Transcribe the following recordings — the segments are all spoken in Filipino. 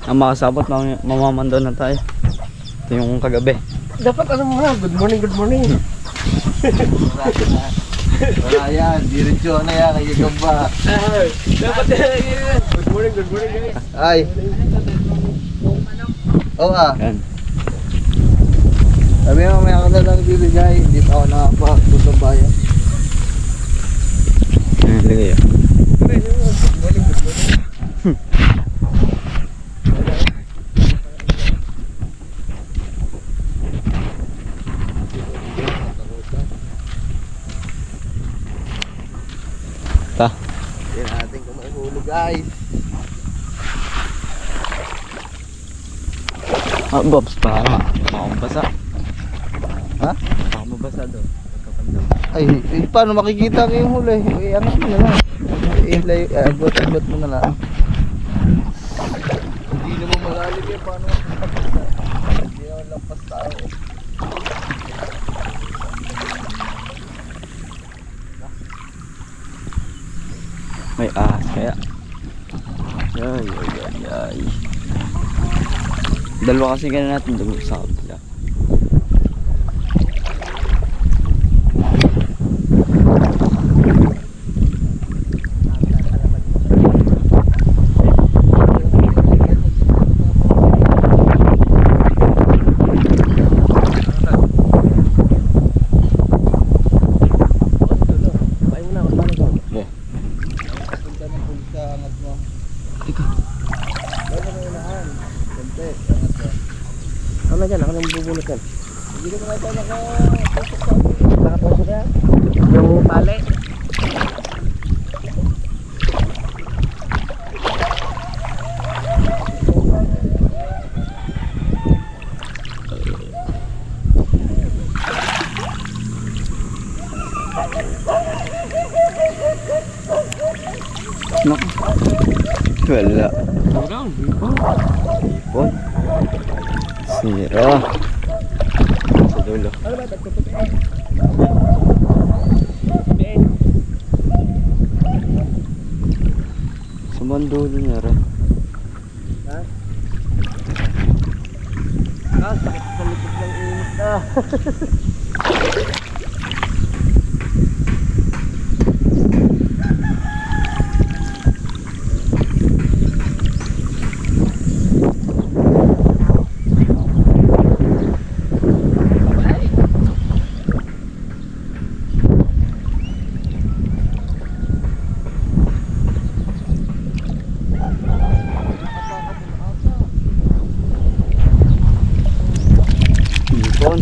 Ang makasabot, mamamando na tayo. Ito yung kagabi. Dapat ano muna, good morning, good morning. Wala yan, diretso na yan, nagigamba. Dapat good morning guys. Ay. Oo ah. Yan. Sabi mo, may ako na lang bibigay, hindi pa ako nakapagputong bayan. Ayan, lagay yun. Good morning, good morning. Ta. Hindi natin kung mahulog guys. Ah, Bobs, baka mabasa. Ha? Baka mabasa doon. Ay, paano makikita ko yung huli? Ano mo na lang. Abot mo na lang. Hindi naman malalim yan, paano makikita? Hindi naman lampas tayo. May ahas kaya. Ay. Dalawa kasi ganun natin doon sa kabila. Ano dyan? Ako nang bubulot yan. Hindi naman natin nakatusok sa akin. Nakatusok yan? Yung pali. Naku. Wala. Ipon. Ipon. Sira. Sa dulo. Ano ba? Sa mandulo niya rin. Ha? Sakit sa likod ng init na. Ipon.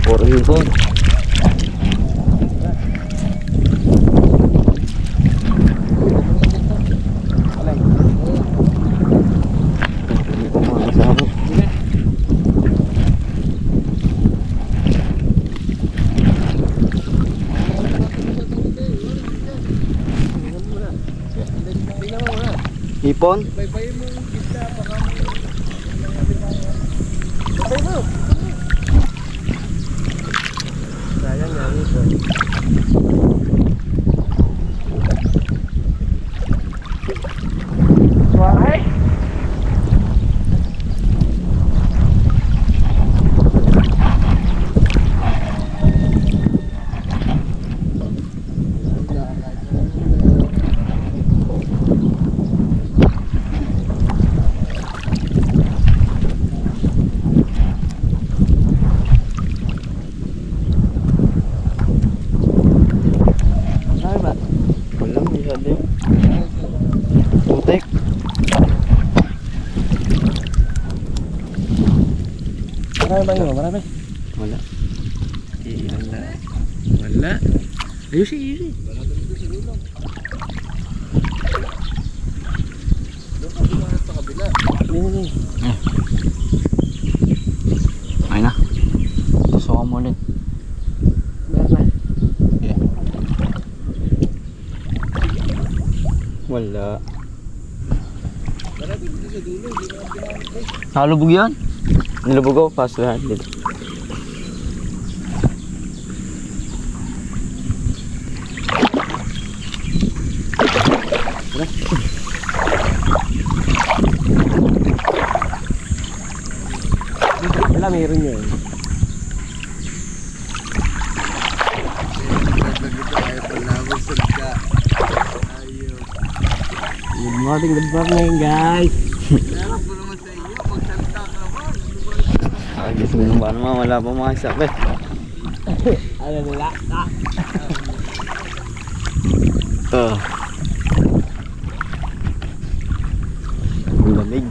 Puro ipon. Ipon? Baybayin mo yung pista, baka Patay mo. Sayang nga ito. Why? Putik. Marami ba yun? Marami? Wala. Wala. Ayusin. Ini. Ay na. Tusukan mo ulit. Meron. Yeah. Wala. Nakalubog yan? Nilubog ako, pass lahat dito. pala meron yun. Good morning guys. Ay, gusto mo ba naman? Wala pa mga isap eh. Ano nila? Ang lamig.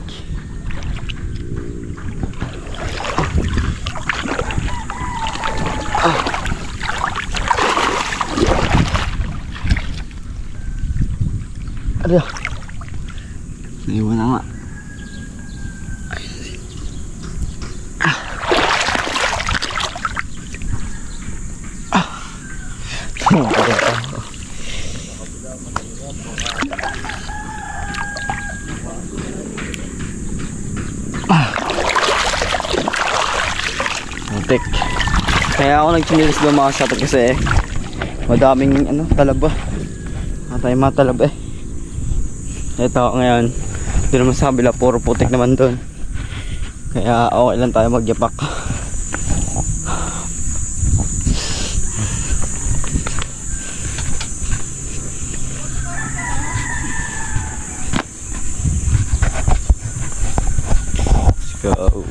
Ano? Naiwan na nga. Muntik. Kaya ako nagchinilis doon mga shot kasi madaming talaba. Matay mga talaba eh. Ito ngayon, doon naman sa kabila puro putik naman doon. Kaya okay lang tayo magyapak. Let's go.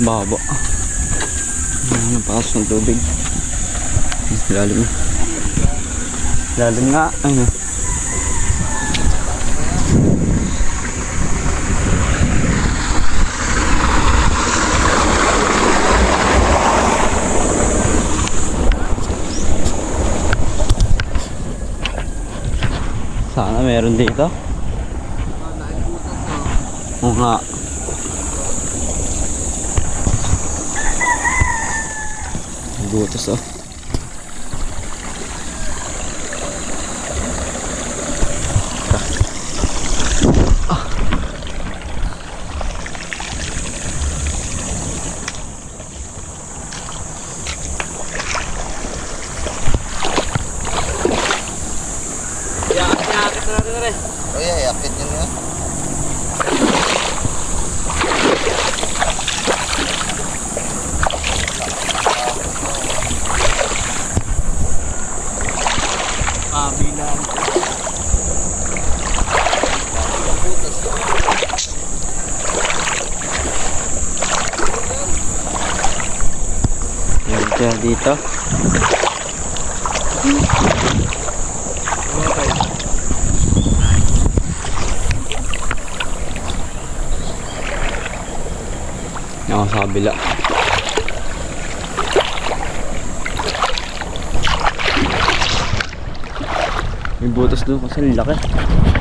Baba. Napakas ng tubig. Lalim. Lalim nga. Ayun. Sana meron dito. Oo nga. Butas oh. Oh yeah, yakit yun nga. Bilang. Yan siya dito. Ako sa kabila. May butas doon kasi ang laki.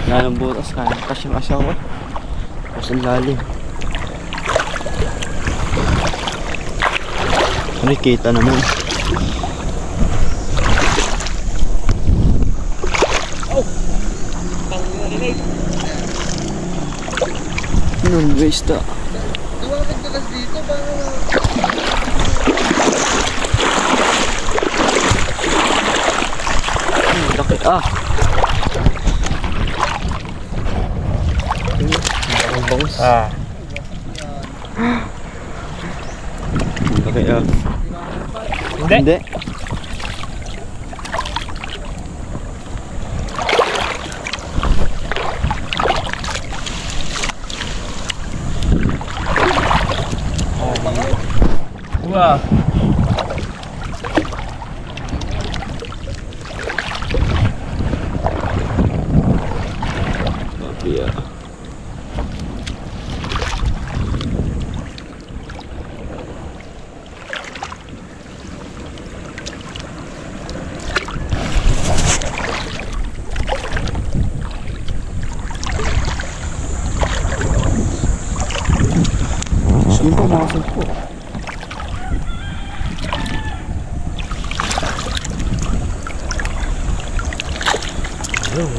Wala ng butas kaya kasya-kasya ko. Kasi ang lalim. Ay, kita naman. Non-waste ah. Duwapag dalas dito para Laki ah. Ang bangus. Laki ah. Hindi. Wow. Iya. Sino pa masuk po?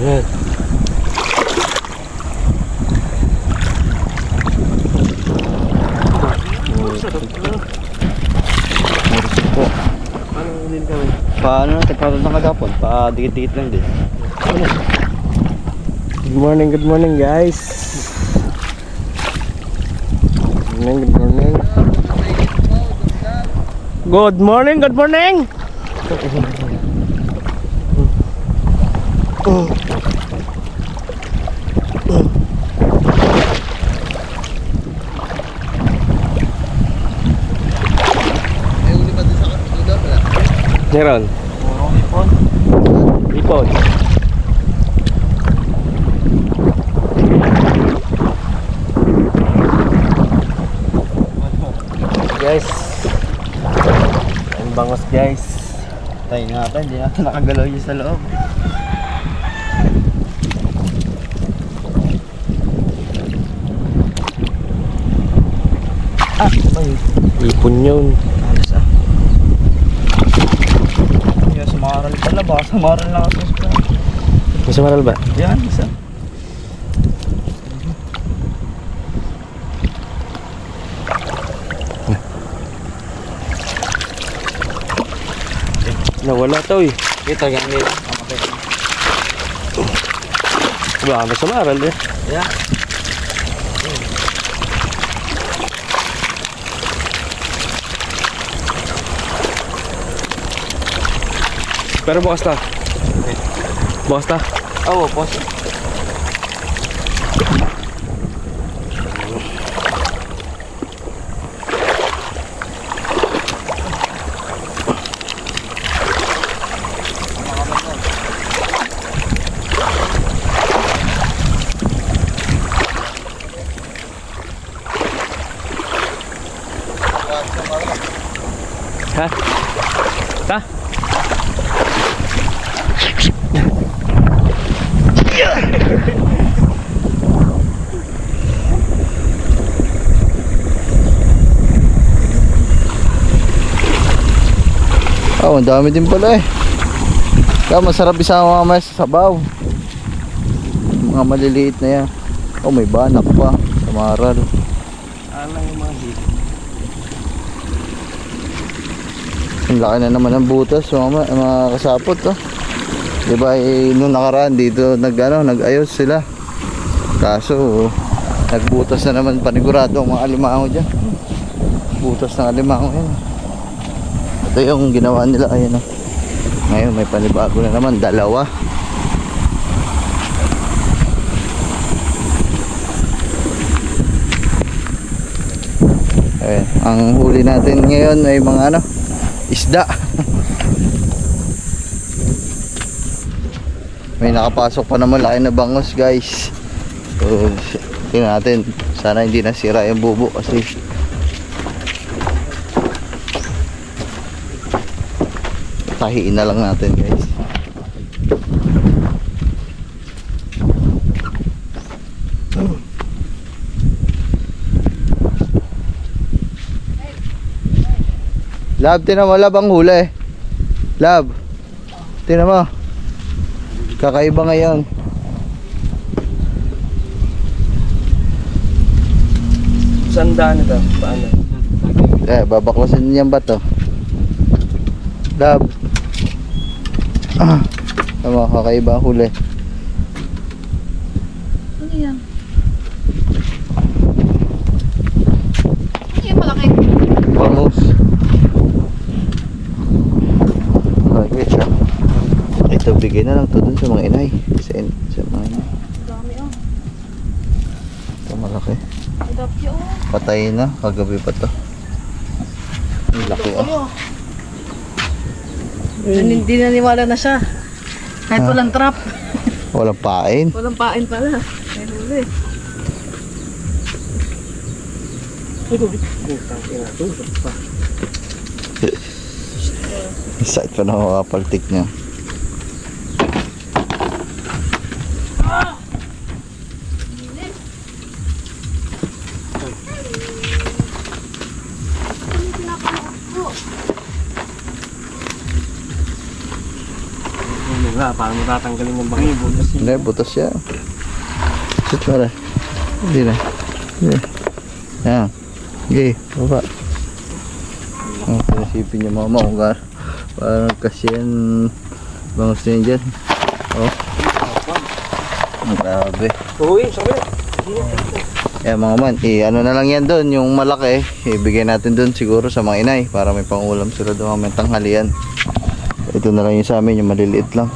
Yan. Marusok po. Anong din kami. Paano na, tagpatod ng kagapon. Pa-dikit-dikit lang din. Good morning guys. Good morning. Good morning, good morning. May uli pa din sa dulo, wala. Meron. Ipon. Ipon. Guys. Ang bangos guys. Tayo natin, hindi natin nakagalaw yun sa loob. Ah, ba yun? Ipon yun. Alas ah. Yung sumaral pala, baka sumaral lang ako sa May sumaral ba? yan, isa. Nawala to eh. Kita yan nila. Baka may sumaral eh. Yeah. Pero bukas na. Bukas na. Oo, pos. Ha? Ta? Oh, ang dami din pala eh. Kaya masarap isama mamaya sa sabaw. Mga maliliit na yan. Oh, may banak pa. Samaral. Alang yung mga hit. Ang laki na naman ng butas, mga kasapot oh. Diba nung nakaraan dito nag-ayos sila. Kaso nagbutas na naman panigurado ang mga alimango dyan. Butas ng alimango yan. Ito yung ginawa nila, ayan oh. Ngayon may panibago na naman, dalawa. Ayan, ang huli natin ngayon ay mga isda. May nakapasok pa naman laki na bangos guys. So tingnan natin, sana hindi nasira yung bubo kasi tahiin na lang natin guys. Lab, tinan mo, Lab ang huli. Lab, tinan mo. Kakaiba ngayon. Saan daan ito? Paano? Babaklasin niyan ba to? Lab. Tama, kakaiba ang huli. Ano yan? Ano yan malaki? Bangus. Okay, siya. Ito, bigay na lang to dun sa mga inay. Sa mga inay. Dami oh. Ito malaki. Dami oh. Patay na, kagabi pa to. Ang laki ah. Hindi naniwala na siya. Kahit walang trap. Walang pain. Walang pain pala. Ay huli. Side pa na makapaltik niya. Ano nga, paano matatanggalin yung bangin? Butas yun. Hindi, butas siya. Sit mo rin. Hindi na. Hindi. Yan. Okay, baba. Ang pinasipin niya mama kung Parang kasi yan. Bangus na yun dyan. Oh. Grabe. Uy, sabi. Eh mga man, ano na lang yan doon, yung malaki, ibigay natin doon siguro sa mga inay para may pangulam sila doon may tanghalian. Ito na lang yung sa amin, yung maliliit lang.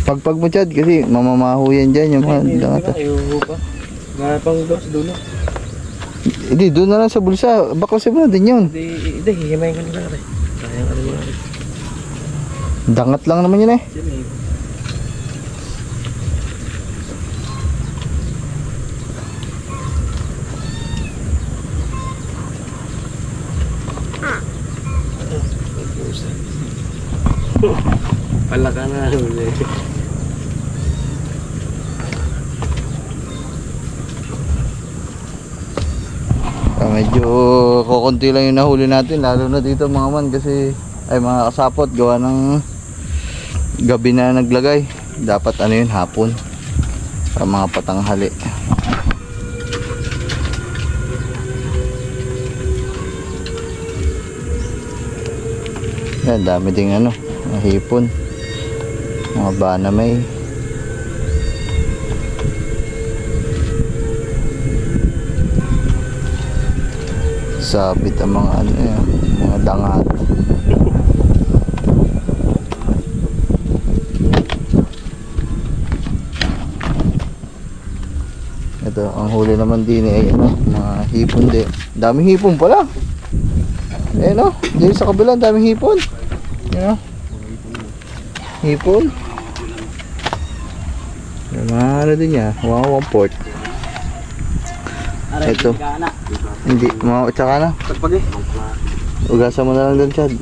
Pagpag mo Chad, kasi mamamaho yan dyan yung mga dangata. Ayuho pa. Nga pang dulo. Hindi, doon na lang sa bulsa, baklasin mo na din yun. Hindi, hihimayin ka nila rin. Sayang ano mo rin. Dangat lang naman yun eh. Palaka na huli. Medyo kukunti lang yung nahuli natin, lalo na dito mga man kasi ay mga kasapot gawa ng gabi na naglagay. Dapat ano yun, hapon para mga patanghali. Yan, dami ding ano, mga hipon, mga banamay. Sabit ang mga ano yan, mga dangat. Ito, ang huli naman din ay ano, mga hipon din. Daming hipon pala. Eh no, dito sa kabila daming hipon. You know? Hipon. Mga ano din niya, wow, port. Ito. Hindi, tsaka na. Ugasan mo na lang dun, Chad.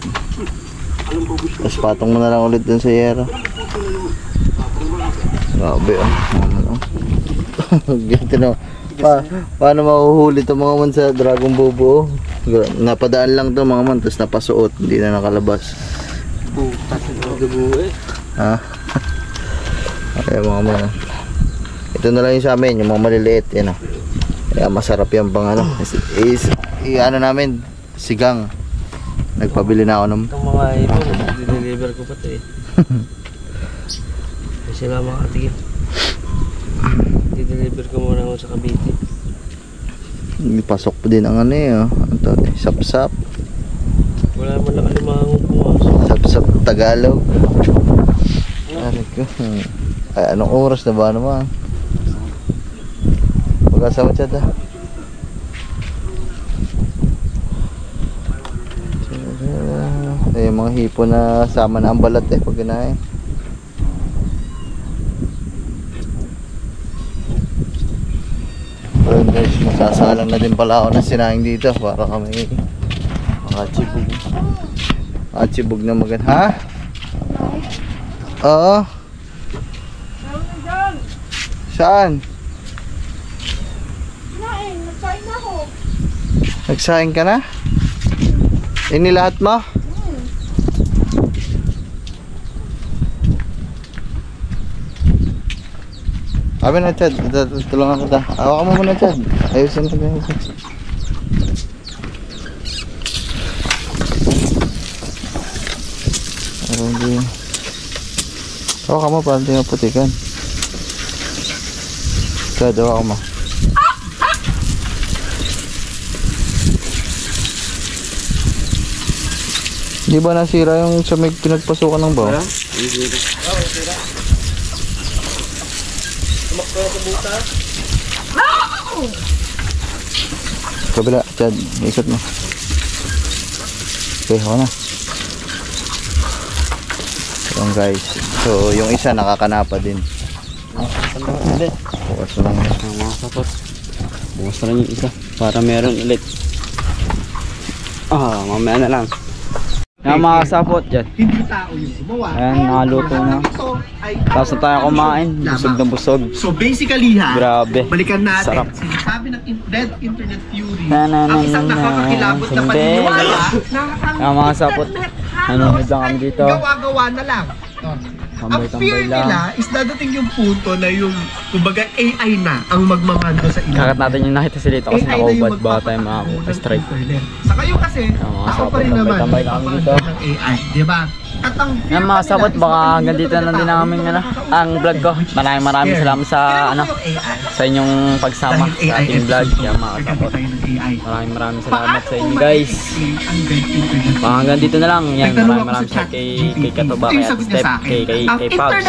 Tapos patong mo na lang ulit dun sa yero. Grabe Ganito na. Paano mahuhuli itong mga man sa Dragon Bobo? Napadaan lang to mga man, tapos napasuot. Hindi na nakalabas. Butas na dugo eh. Ha? Okay mga man. Ito na lang yung sa amin, yung mga maliliit. Yan o. Kaya masarap yan pang ano. Ano namin, sigang. Nagpabili na ako ng... Itong mga ipon, dineliver ko pa ito eh. Kasi sila makatigil. Dineliver ko muna ako sa Cavite. Pasok pa din ang ano eh. Oh. Sap-sap. Wala man lang alimango pumasok. Sap-sap Tagalog. Ay, anong oras na ba naman? Pagkasama Chad ha. Ay, mga hipon na sama na ang balat eh pag ginahin. Ayun guys, masasalang na din pala ako ng sinahing dito para kami makachibog. Makachibog na maganda. Ha? Oo. Saan? Nagsaing na ako. Nagsaing ka na? Inilahat mo? Sabi na Chad, tulungan ko ta. Hawakan mo muna Chad. Ayusin ko din. Hawakan mo para hindi maputikan. Chad, hawakan mo. Di ba nasira yung sa may pinagpasukan ng bawa? Nasira. Tumakbo sa buta. Kabila, Chad, ikot mo. Okay, ako na. Ayan guys. So, yung isa nakakanapa din. Bukas na lang. Mga sapot. Bukas na lang yung isa. Para meron ulit. Mamaya na lang. Yan mga kasapot dyan. Hindi tao yung gumawa. Ayan, nakaluto na. Tapos na tayo kumain. Busog na busog. So basically ha, Grabe. balikan natin. Sarap. Sinasabi ng dead internet theory, Na, na, na, ang isang na, na. nakakakilabot na Hindi. paniniwala na ang Yan mga kasapot. Nanonood lang kami dito. gawa-gawa na lang. ang fear nila is dadating yung punto na yung, kumbaga, AI na ang magmamando sa inyo. Kakat natin yung nakita sila dito kasi nakahubad ba tayo strike. Sa kayo kasi, ako pa rin naman, tambay na kami dito. ng AI, di ba? At ang fear Yan mga nila sabot, is baka dadating hanggang dito yung na din punto namin ang vlog ko. Maraming salamat sa sa inyong pagsama sa ating vlog. Yan mga sabot. Maraming salamat sa inyo guys. Baka hanggang dito na lang. Yan, maraming salamat kay Katuba, kay Step, kay Pabs.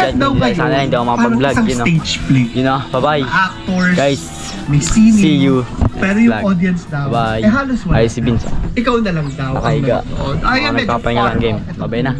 Sana hindi ako makapag-vlog. Yun na, bye bye guys. See you pero yung audience daw, bye. halos wala. Ay si Vince. Ikaw na lang daw. Nakahiga. Ay, medyo nagpapahinga lang game. Bye na.